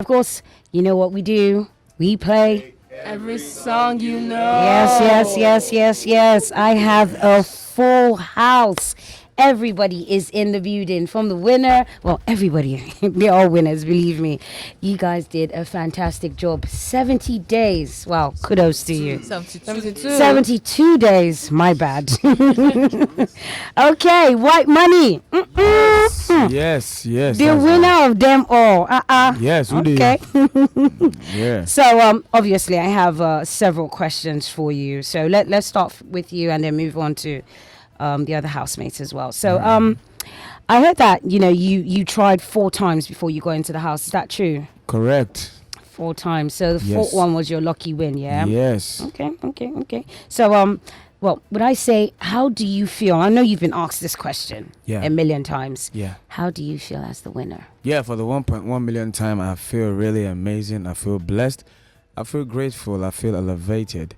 Of course, you know what we do. We play. Every song you know. Yes. I have a full house. Everybody is in the building from the winner. Well, everybody. They're all winners, believe me. You guys did a fantastic job. 70 days. Wow, kudos to you. 72. 72 days. My bad. Okay, Whitemoney. Yes. The winner of them all. Yes, who Okay. Yeah. So obviously I have several questions for you. So let's start with you and then move on to the other housemates as well. So I heard that you tried 4 times before you got into the house. Is that true? Correct. 4 times. So the Yes. fourth one was your lucky win, yeah? Yes. Okay. So well, would I say, how do you feel? I know you've been asked this question a million times. Yeah. How do you feel as the winner? Yeah, for the 1.1 million time, I feel really amazing. I feel blessed. I feel grateful. I feel elevated.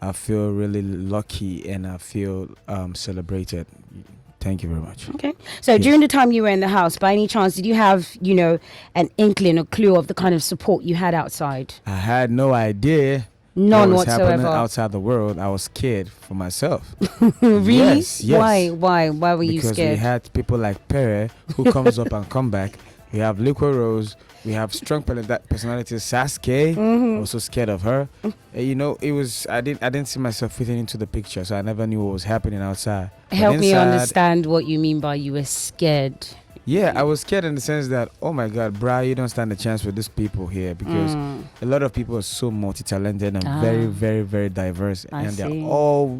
I feel really lucky, and I feel celebrated. Thank you very much. Okay. So during the time you were in the house, by any chance, did you have, an inkling or clue of the kind of support you had outside? I had no idea. None what was happening whatsoever. outside the world. I was scared for myself. Really? Yes. Why were you Because scared? we had people like Pere who comes up and come back. We have Liquorose. We have strong personality Sasuke. Also scared of her. It was I didn't see myself fitting into the picture, so I never knew what was happening outside. But Help me inside, understand what you mean by you were scared. Yeah, I was scared in the sense that, oh my God, brah, you don't stand a chance with these people here, because a lot of people are so multi-talented and very, very, very diverse, I and see. they're all,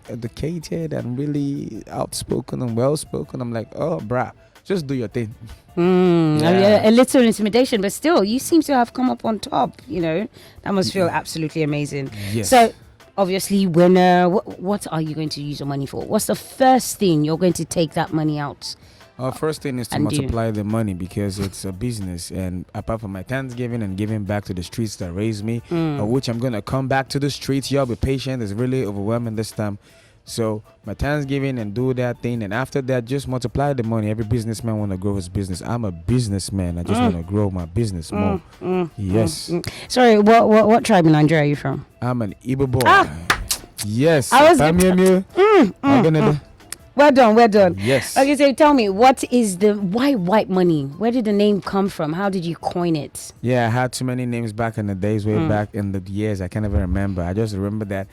educated and really outspoken and well-spoken. I'm like, oh, brah, just do your thing. A little intimidation, but still, you seem to have come up on top. That must feel absolutely amazing. Yes. So, obviously, winner. What are you going to use your money for? What's the first thing you're going to take that money out? Our first thing is to And do. multiply the money, because it's a business, and apart from my Thanksgiving and giving back to the streets that raised me, which I'm gonna come back to the streets. Y'all be patient. It's really overwhelming this time. So my Thanksgiving and do that thing, and after that, just multiply the money. Every businessman want to grow his business. I'm a businessman. I just want to grow my business more. Yes. Sorry, what tribe in Nigeria are you from? I'm an Igbo boy. Yes. I was- Well done. Yes. Okay, so tell me, why Whitemoney? Where did the name come from? How did you coin it? Yeah, I had too many names back in the days, way back in the years. I can't even remember. I just remember that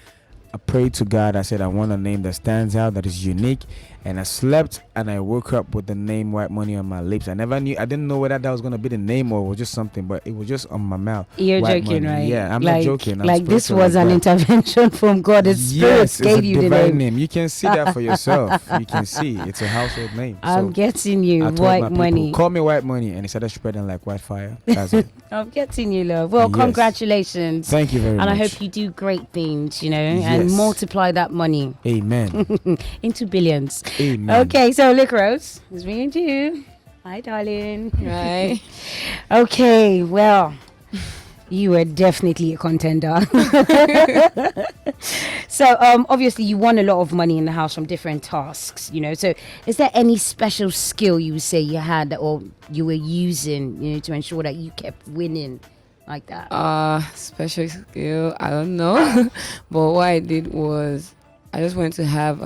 I prayed to God. I said, I want a name that stands out, that is unique. And I slept and I woke up with the name Whitemoney on my lips. I didn't know whether that was going to be the name or it was just something, but it was just on my mouth. You're White joking, money. right? Yeah, I'm not joking. I'm Like this spiritual was like an that. intervention from God. The Spirit Yes, it's a gave you the divine name. name. You can see that for yourself. You can see it's a household name. I'm So getting you, I told my people, Whitemoney. call me Whitemoney, and it started spreading like wildfire. That's it. I'm getting you, love. Well, Yes. congratulations. Thank you very much. And I hope you do great things, and Yes. multiply that money Amen. into billions. Amen. Okay, so Liquorose, it's me and you. Hi, darling. Right. Okay, well, you were definitely a contender. So, obviously, you won a lot of money in the house from different tasks, So, is there any special skill you would say you had or you were using, to ensure that you kept winning like that? Special skill, I don't know. But what I did was I just wanted to have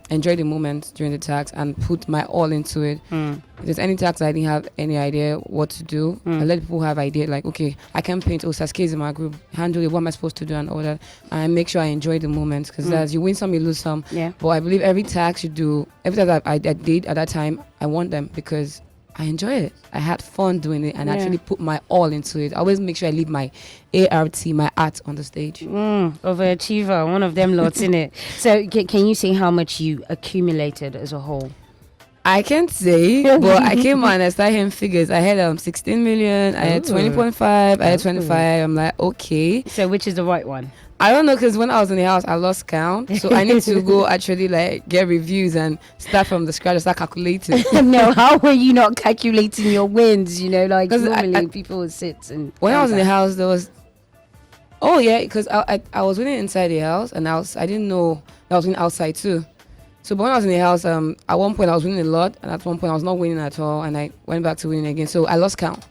enjoy the moment during the task and put my all into it. If there's any task I didn't have any idea what to do, I let people have idea like, okay, I can paint. Oh, Sasuke is in my group. Handle it. What am I supposed to do and all that? And I make sure I enjoy the moment, because as you win some, you lose some. Yeah. But I believe every task you do, every task I did at that time, I want them because I enjoy it. I had fun doing it and actually put my all into it. I always make sure I leave my ART, my art on the stage. Overachiever, one of them lots in it. So, can you say how much you accumulated as a whole? I can't say, but I came on and I started hearing figures. I had 16 million, I had 20.5, I had 25. I'm like, okay. So, which is the right one? I don't know, because when I was in the house, I lost count. So I need to go actually get reviews and start from the scratch and start calculating. No, how were you not calculating your wins? Like 'Cause normally people would sit and. When I was in the house, there was... Oh, yeah, because I was winning inside the house, and I didn't know that I was winning outside too. So but when I was in the house, at one point I was winning a lot, and at one point I was not winning at all, and I went back to winning again. So I lost count.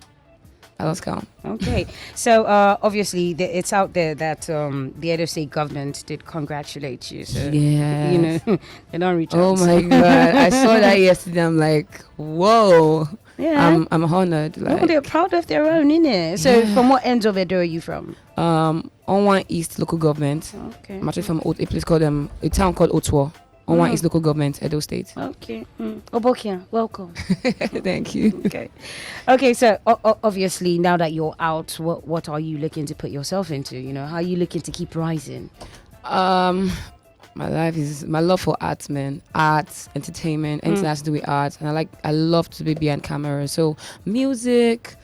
I lost count. Okay, so obviously it's out there that the Edo State government did congratulate you. So Yes. you know they don't reach Oh out. my god! I saw that yesterday. I'm like, whoa. Yeah. I'm honored. No, Like, they're proud of their own, innit? So Yeah. from what ends of Edo are you from? on one East local government. Okay. I'm actually from a place called a town called Otwo. On one East local government, Edo State. Okay. Obokia, welcome. Thank you. Okay. Okay, so obviously now that you're out, what are you looking to put yourself into? You know, how are you looking to keep rising? My life is my love for art, man. Art, entertainment, anything that has to do with art. And I love to be behind camera. So music,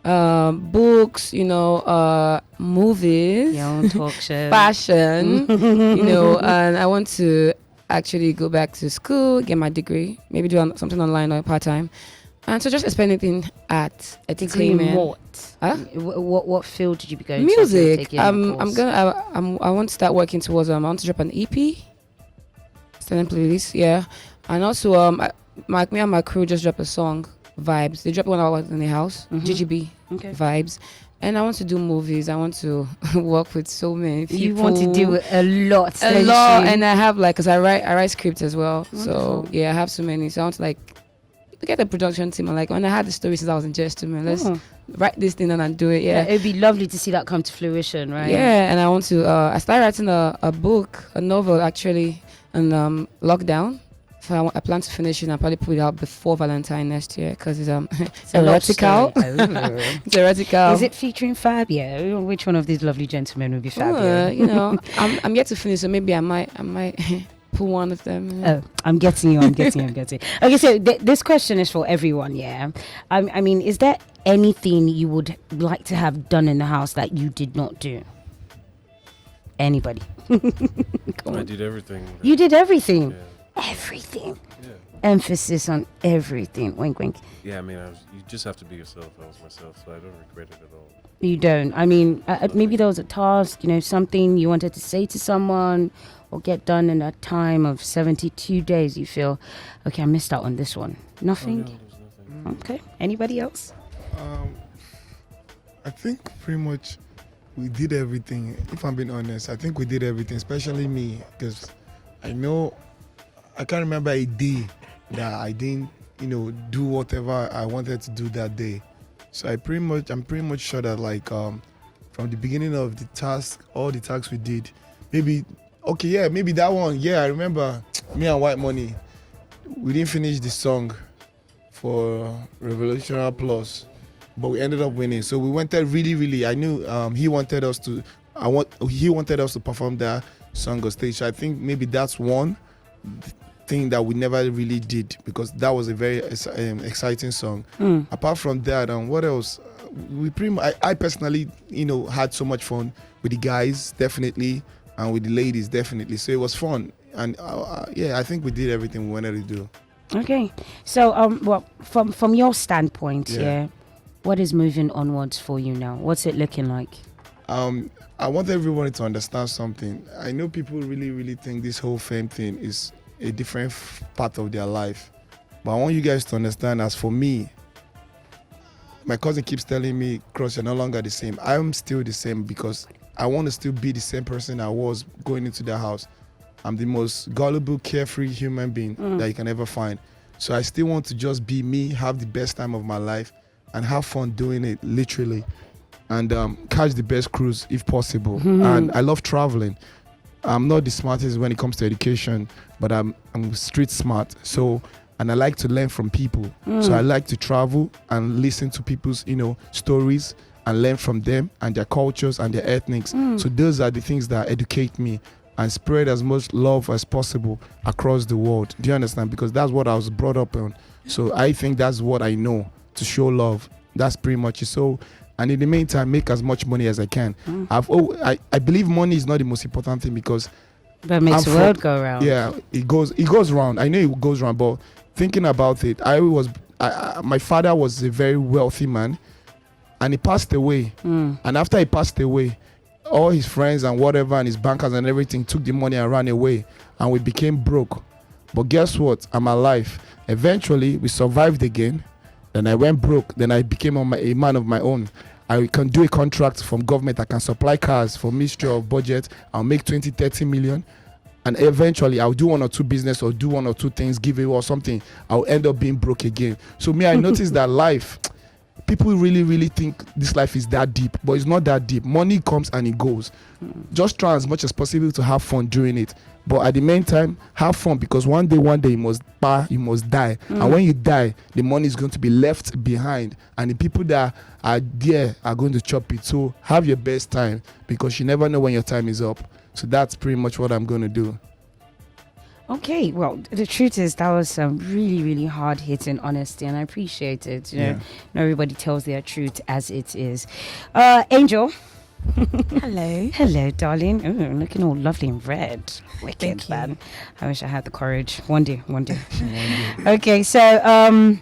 books, movies, Your own talk show. fashion, and I want to actually go back to school, get my degree, maybe do something online or part-time. And so just expanding art, Degree in entertainment. what? Huh? What field did you be going Music. to? I want to start working towards I want to drop an EP, standing playlist, yeah. And also me and my crew just dropped a song, Vibes. They dropped it when I was in the house, GGB, Okay. Vibes. And I want to do movies. I want to work with so many people. You want to do a lot. a don't lot, you? and I have because I write scripts as well. So Wonderful. yeah, I have so many. So I want to get the production team. And when I had the story since I was in Gentleman, let's write this thing down and do it. Yeah. It'd be lovely to see that come to fruition, right? Yeah, and I want to. I started writing a book, a novel actually, in lockdown. So I plan to finish it and probably put it out before Valentine next year because it's A love erotical. story. Oh. It's erotical. Is it featuring Fabio? Which one of these lovely gentlemen will be Fabio? I'm yet to finish, so maybe I might pull one of them. Oh, I'm getting you. Okay, so this question is for everyone, yeah? I mean, is there anything you would like to have done in the house that you did not do? Anybody? I did everything. You did everything. Yeah. Everything. Yeah. Emphasis on everything. Wink, wink. Yeah, I mean, you just have to be yourself. I was myself, so I don't regret it at all. You don't. I mean, maybe there was a task, something you wanted to say to someone or get done in a time of 72 days. You feel, okay, I missed out on this one. Nothing? Oh, no, there's nothing. Okay. Anybody else? I think pretty much we did everything. If I'm being honest, I think we did everything, especially me, because I can't remember a day that I didn't, do whatever I wanted to do that day. So I'm pretty much sure that from the beginning of the task, all the tasks we did, maybe that one. Yeah, I remember me and Whitemoney, we didn't finish the song for Revolutionary Plus, but we ended up winning. So we wanted really. I knew he wanted us to perform that song on stage. So I think maybe that's one thing that we never really did because that was a very exciting song. Apart from that, what else? I personally, had so much fun with the guys, definitely, and with the ladies, definitely. So it was fun, and I think we did everything we wanted to do. Okay. So, well, from your standpoint, Yeah. what is moving onwards for you now? What's it looking like? I want everyone to understand something. I know people really think this whole fame thing is a different part of their life. But I want you guys to understand, as for me, my cousin keeps telling me, Cross, you're no longer the same. I'm still the same because I want to still be the same person I was going into the house. I'm the most gullible, carefree human being that you can ever find. So I still want to just be me, have the best time of my life, and have fun doing it, literally. And catch the best cruise if possible. And I love traveling. I'm not the smartest when it comes to education, but I'm street smart. So, and I like to learn from people. So I like to travel and listen to people's, stories and learn from them and their cultures and their ethnics. So those are the things that educate me and spread as much love as possible across the world. Do you understand? Because that's what I was brought up on. So I think that's what I know, to show love. That's pretty much it. So, and in the meantime, make as much money as I can. I believe money is not the most important thing because That makes the world go around. yeah, it goes round. I know it goes round, but thinking about it, my father was a very wealthy man, and he passed away. And after he passed away, all his friends and whatever and his bankers and everything took the money and ran away, and we became broke. But guess what? I'm alive. Eventually, we survived again. Then I went broke. Then I became a man of my own. I can do a contract from government. I can supply cars for Ministry of Budget. I'll make 20, 30 million. And eventually I'll do one or two business or do one or two things, give away or something. I'll end up being broke again. So I noticed that life, people really, really think this life is that deep, but it's not that deep. Money comes and it goes. Just try as much as possible to have fun during it. But at the meantime, have fun, because one day you must die. And when you die, the money is going to be left behind. And the people that are there are going to chop it. So have your best time, because you never know when your time is up. So that's pretty much what I'm going to do. Okay, well, the truth is that was some really, really hard-hitting honesty, and I appreciate it. You know, not everybody tells their truth as it is. Angel. Hello, darling. Ooh, looking all lovely in red. Wicked, man. I wish I had the courage. One day. Okay, so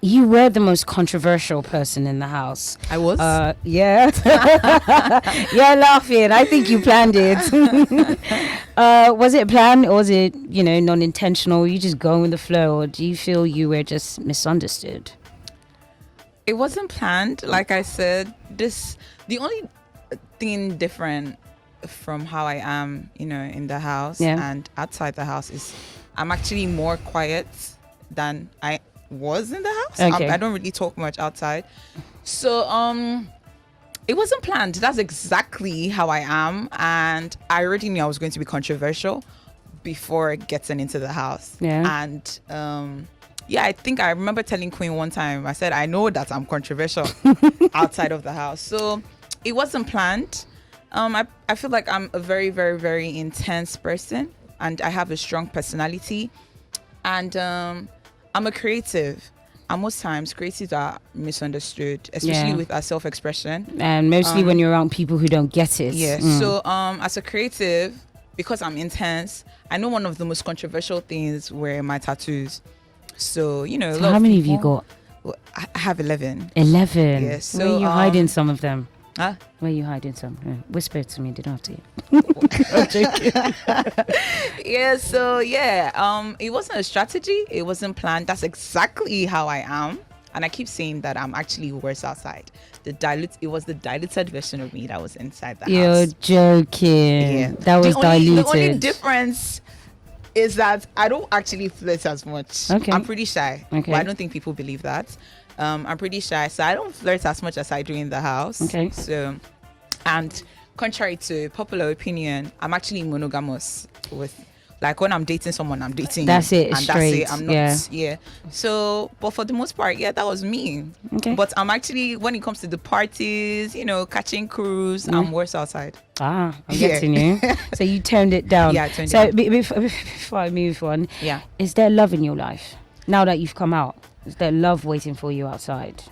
you were the most controversial person in the house. I was? Yeah. You're laughing. I think you planned it. Was it planned, or was it, non-intentional? You just going with the flow, or do you feel you were just misunderstood? It wasn't planned. Like I said, the only thing different from how I am, in the house and outside the house is I'm actually more quiet than I was in the house. Okay. I don't really talk much outside. So it wasn't planned. That's exactly how I am, and I already knew I was going to be controversial before getting into the house. And I think I remember telling Queen one time, I said, I know that I'm controversial outside of the house. So it wasn't planned. I feel like I'm a very, very, very intense person, and I have a strong personality, and I'm a creative, and most times creatives are misunderstood, especially with our self-expression. And mostly when you're around people who don't get it. Yeah. So as a creative, because I'm intense, I know one of the most controversial things were my tattoos. So, so how many have you got? I have 11. 11? Yes. So, where are you hiding some of them? Huh? Where are you hiding some? Whisper it to me, didn't have to. I'm joking. It wasn't a strategy. It wasn't planned. That's exactly how I am. And I keep saying that I'm actually worse outside. It was the diluted version of me that was inside the house. You're joking. Yeah. That was diluted. The only difference is that I don't actually flirt as much. Okay. I'm pretty shy. Okay. But I don't think people believe that. I'm pretty shy, so I don't flirt as much as I do in the house. Okay. So, and contrary to popular opinion, I'm actually monogamous with, like, when I'm dating someone, I'm dating. That's it, and straight. That's it. I'm not. Yeah. So, but for the most part, that was me. Okay. But I'm actually, when it comes to the parties, catching crews, I'm worse outside. I'm getting you. So you turned it down. Yeah, I turned so it down. before I move on, is there love in your life now that you've come out? Is there love waiting for you outside?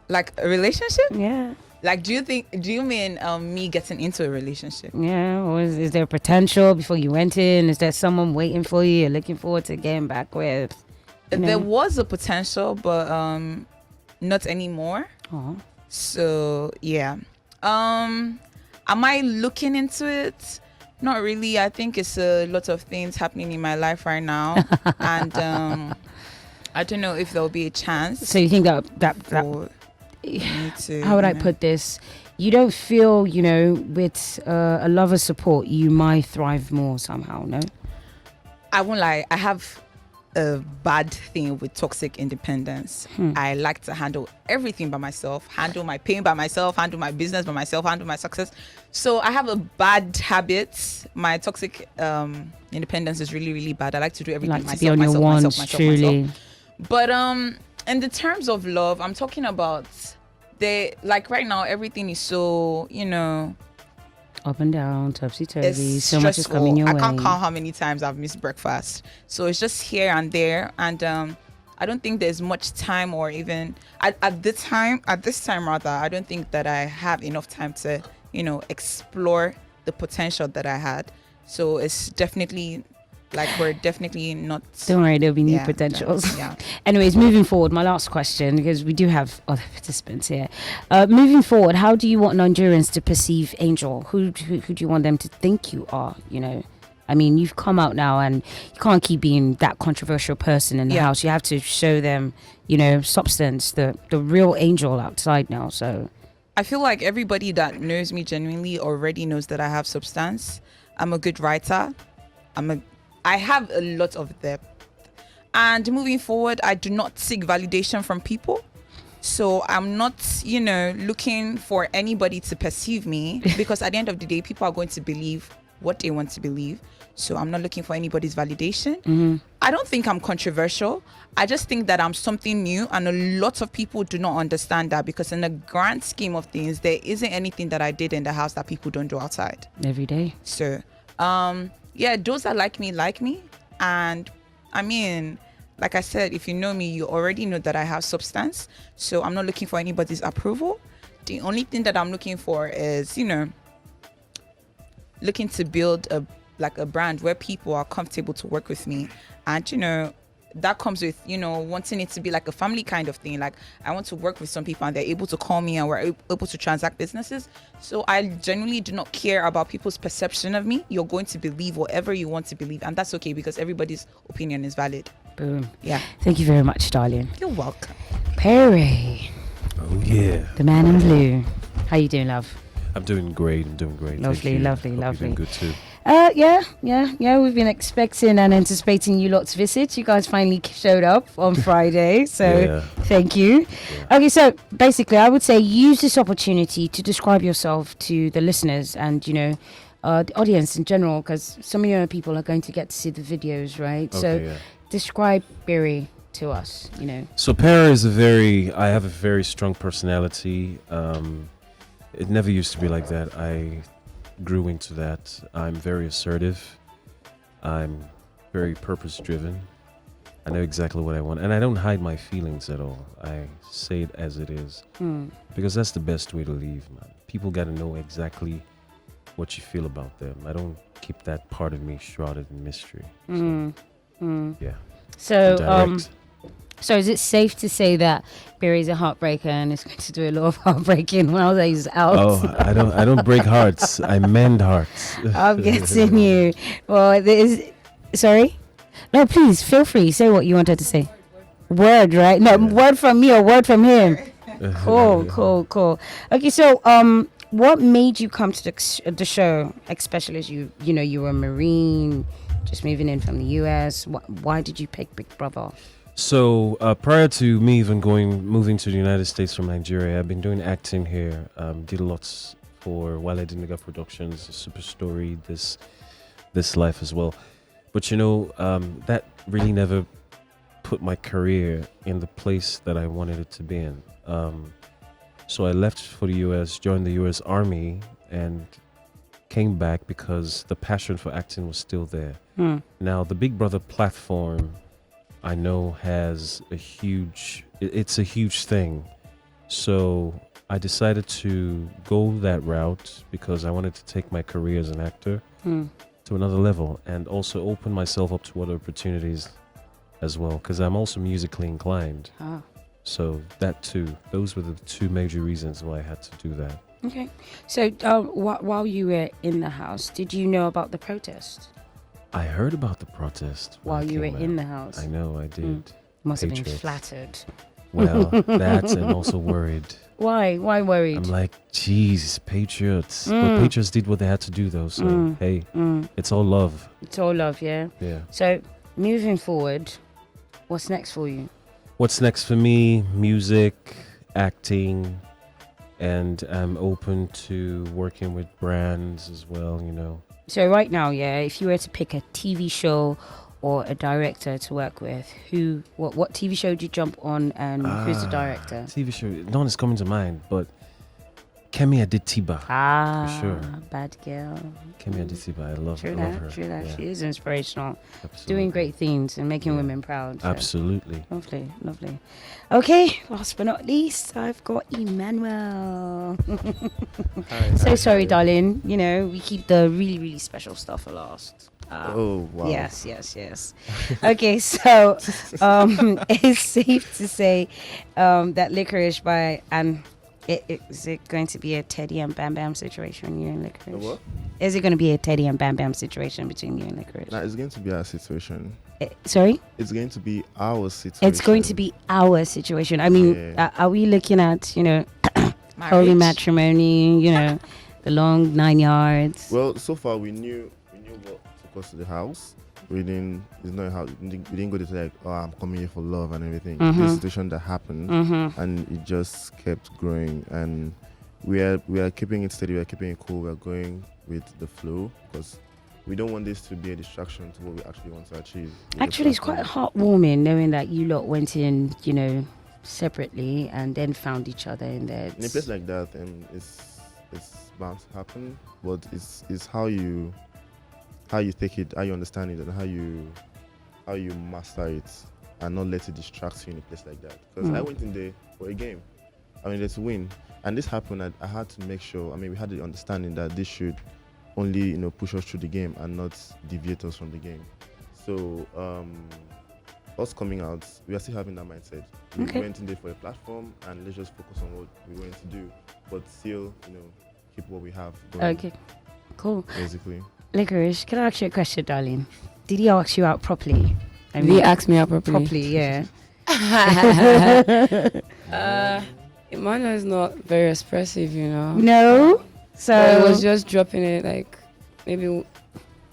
Like a relationship? Yeah. Like, do you mean me getting into a relationship? Yeah. Or is there potential before you went in? Is there someone waiting for you you're looking forward to getting back with? There was a potential, but not anymore. Oh. So yeah. Am I looking into it? Not really. I think it's a lot of things happening in my life right now, and I don't know if there'll be a chance. So you think that for me to, how would I put this? You don't feel, with a lover's support, you might thrive more somehow, no? I won't lie. I have a bad thing with toxic independence. I like to handle everything by myself, handle my pain by myself, handle my business by myself, handle my success. So I have a bad habit. My toxic independence is really, really bad. I like to do everything myself, be on your ones, truly. But in the terms of love, I'm talking about right now everything is so, up and down, topsy-turvy, so stressful. much is coming your way. I can't count how many times I've missed breakfast. So it's just here and there, and I don't think there's much time, or even at this time rather, I don't think that I have enough time to, explore the potential that I had. So it's definitely, we're definitely not. Don't worry, there'll be new potentials. Yeah. Anyways, moving forward, my last question, because we do have other participants here. Moving forward, how do you want Nigerians to perceive Angel? Who do you want them to think you are, I mean, you've come out now, and you can't keep being that controversial person in the house. You have to show them, substance, the real angel outside now. So I feel like everybody that knows me genuinely already knows that I have substance. I'm a good writer. I have a lot of depth. And moving forward, I do not seek validation from people. So I'm not, looking for anybody to perceive me, because at the end of the day, people are going to believe what they want to believe. So I'm not looking for anybody's validation. I don't think I'm controversial. I just think that I'm something new, and a lot of people do not understand that, because in the grand scheme of things, there isn't anything that I did in the house that people don't do outside every day. So, those that like me. And I mean, like I said, if you know me, you already know that I have substance. So I'm not looking for anybody's approval. The only thing that I'm looking for is, looking to build a brand where people are comfortable to work with me. And, that comes with, wanting it to be like a family kind of thing. Like, I want to work with some people and they're able to call me and we're able to transact businesses. So I genuinely do not care about people's perception of me. You're going to believe whatever you want to believe. And that's okay, because everybody's opinion is valid. Boom. Yeah. Thank you very much, darling. You're welcome. Pere. Oh, yeah. The man in blue. How you doing, love? I'm doing great. Lovely, Thank you. lovely, Hope lovely. you're doing good too. Yeah. We've been expecting and anticipating you lot's visits. You guys finally showed up on Friday, so thank you. Yeah. Okay, so basically, I would say use this opportunity to describe yourself to the listeners and the audience in general, because some of your people are going to get to see the videos, right? Describe Pere to us. So Pere is I have a very strong personality. It never used to be like that. I grew into that. I'm very assertive. I'm very purpose driven. I know exactly what I want, and I don't hide my feelings at all. I say it as it is, because that's the best way to live, man. People got to know exactly what you feel about them. I don't keep that part of me shrouded in mystery. Yeah. So so is it safe to say that Pere is a heartbreaker and is going to do a lot of heartbreaking while he's out? Oh, I don't break hearts. I mend hearts. I'm getting you. Well, sorry? No, please, feel free. Say what you wanted to say. Word, right? No, word from me or word from him. Cool. Okay, so what made you come to the show, especially as you were a Marine, just moving in from the US? Why did you pick Big Brother? So prior to me even moving to the United States from Nigeria, I've been doing acting here. Did lots for Wale Diniga Productions, Super Story, this life as well. But that really never put my career in the place that I wanted it to be in. So I left for the US, joined the US Army, and came back because the passion for acting was still there. Now the Big Brother platform, I know, has it's a huge thing. So I decided to go that route because I wanted to take my career as an actor to another level, and also open myself up to other opportunities as well, because I'm also musically inclined. So that too, those were the two major reasons why I had to do that. Okay. So while you were in the house, did you know about the protest? I heard about the protest while you were in the house. I know, I did. Must have been flattered. Well, that and also worried. Why worried? I'm like, geez, Patriots. But Patriots did what they had to do, though. So, hey, it's all love. It's all love, yeah? Yeah. So, moving forward, what's next for you? What's next for me? Music, acting, and I'm open to working with brands as well, So right now, if you were to pick a TV show or a director to work with, what TV show would you jump on, and who's the director? TV show, no one is coming to mind, but Kemi Adetiba. For sure. Bad girl. Kemi Adetiba, I love her. True that. Yeah. She is inspirational. Absolutely. Doing great things and making women proud. So. Absolutely. Lovely. Okay, last but not least, I've got Emmanuel. Hi, Sorry, darling. We keep the really, really special stuff for last. Oh, wow. Yes. Okay, so it's safe to say that Liquorose is it going to be a Teddy and Bam Bam situation? You and Liquorose? What? Is it going to be a Teddy and Bam Bam situation between you and Liquorose? Now it's going to be our situation. Sorry? It's going to be our situation. It's going to be our situation. I mean, Yeah. are we looking at, holy matrimony, the long 9 yards? Well, so far we knew what took us to the house. We didn't go to like, oh, I'm coming here for love and everything. This situation that happened, and it just kept growing. And we are keeping it steady. We are keeping it cool. We are going with the flow because we don't want this to be a distraction to what we actually want to achieve. Actually, it's quite heartwarming knowing that you lot went in, separately and then found each other in there. In a place like that, it's bound to happen, but it's how you take it, how you understand it, and how you master it, and not let it distract you in a place like that. Because I went in there for a game, I mean, to win, and this happened. I had to make sure. I mean, we had the understanding that this should only push us through the game and not deviate us from the game. So us coming out, we are still having that mindset. We went in there for a platform, and let's just focus on what we went to do, but still, keep what we have going. Okay, cool. Basically. Liquorose, can I ask you a question, darling? Did he ask you out properly? He asked me out properly. Properly, yeah. Emmanuel is not very expressive, No? So but it was just dropping it like maybe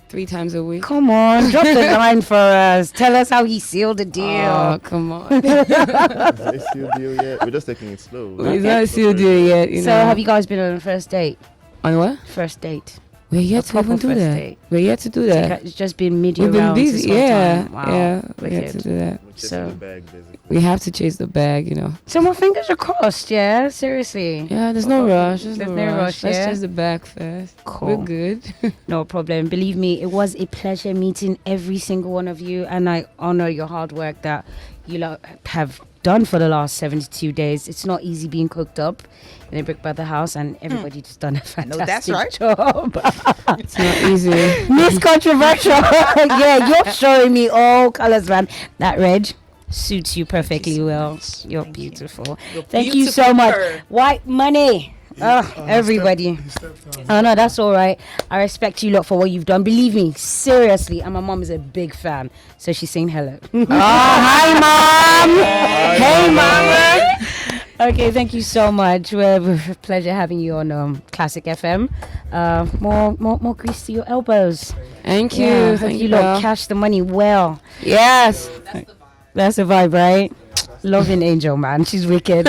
3 times a week. Come on, drop the line for us. Tell us how he sealed the deal. Oh, come on. It's not a sealed deal yet. We're just taking it slow. It's not a sealed deal yet, So have you guys been on a first date? On what? First date. We're yet to even do that. Date. We're yet to do that. It's just been mid-year We've been rounds busy. this whole Yeah, time. Wow. yeah. We Wicked. have to do that. So the bag, basically. We have to chase the bag, So my fingers are crossed, yeah? Seriously. Yeah, there's no rush. There's no rush, Let's yeah? chase the bag first. Cool. We're good. No problem. Believe me, it was a pleasure meeting every single one of you, and I honor your hard work that you have done for the last 72 days. It's not easy being cooked up in a Brick Brother house, and everybody's done a fantastic job. It's not easy. Miss Controversial. Yeah, you're showing me all colors, man. That red suits you perfectly well. You're beautiful. Thank you so much. Whitemoney. Everybody. Oh no, that's all right. I respect you lot for what you've done. Believe me, seriously. And my mom is a big fan, so she's saying hello. Hi, mom. Hey, mama. Okay, thank you so much. Well, pleasure having you on Classic FM. More grease to your elbows. Thank you. Yeah, Thank you you. lot cash the money well. Yes. That's the vibe, right? Loving Angel, man. She's wicked.